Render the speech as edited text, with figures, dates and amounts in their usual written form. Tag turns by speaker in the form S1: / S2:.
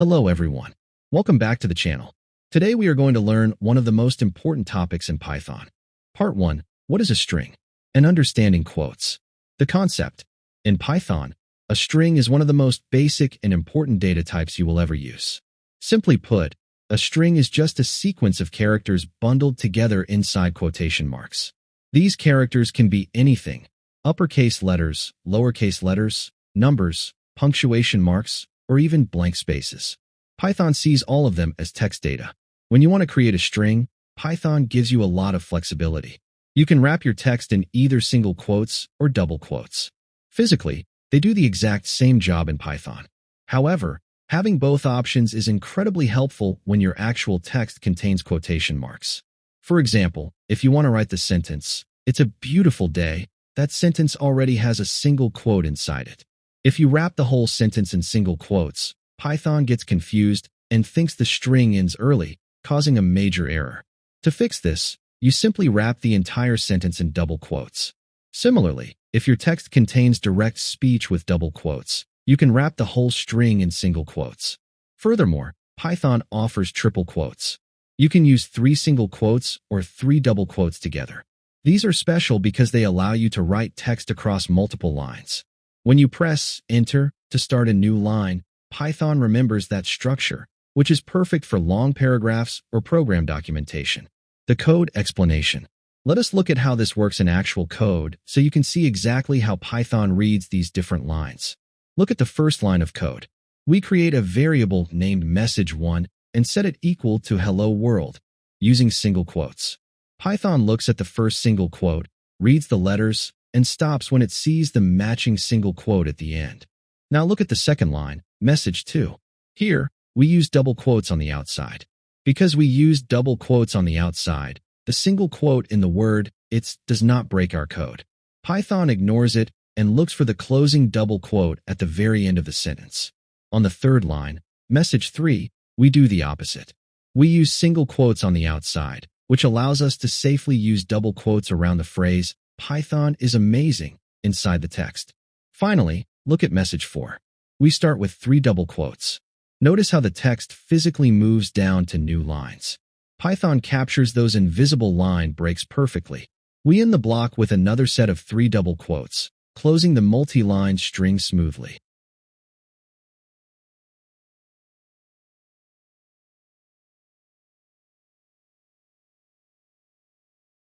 S1: Hello everyone. Welcome back to the channel. Today we are going to learn one of the most important topics in Python. Part 1. What is a string? And understanding quotes. The concept. In Python, a string is one of the most basic and important data types you will ever use. Simply put, a string is just a sequence of characters bundled together inside quotation marks. These characters can be anything: uppercase letters, lowercase letters, numbers, punctuation marks, or even blank spaces. Python sees all of them as text data. When you want to create a string, Python gives you a lot of flexibility. You can wrap your text in either single quotes or double quotes. Physically, they do the exact same job in Python. However, having both options is incredibly helpful when your actual text contains quotation marks. For example, if you want to write the sentence, "It's a beautiful day," that sentence already has a single quote inside it. If you wrap the whole sentence in single quotes, Python gets confused and thinks the string ends early, causing a major error. To fix this, you simply wrap the entire sentence in double quotes. Similarly, if your text contains direct speech with double quotes, you can wrap the whole string in single quotes. Furthermore, Python offers triple quotes. You can use 3 single quotes or 3 double quotes together. These are special because they allow you to write text across multiple lines. When you press Enter to start a new line, Python remembers that structure, which is perfect for long paragraphs or program documentation. The code explanation. Let us look at how this works in actual code so you can see exactly how Python reads these different lines. Look at the first line of code. We create a variable named message1 and set it equal to hello world using single quotes. Python looks at the first single quote, reads the letters, and stops when it sees the matching single quote at the end. Now look at the second line, message2. Here, we use double quotes on the outside. Because we used double quotes on the outside, the single quote in the word "it's" does not break our code. Python ignores it and looks for the closing double quote at the very end of the sentence. On the third line, message3, we do the opposite. We use single quotes on the outside, which allows us to safely use double quotes around the phrase "Python is amazing" inside the text. Finally, look at message4. We start with 3 double quotes. Notice how the text physically moves down to new lines. Python captures those invisible line breaks perfectly. We end the block with another set of 3 double quotes, closing the multi-line string smoothly.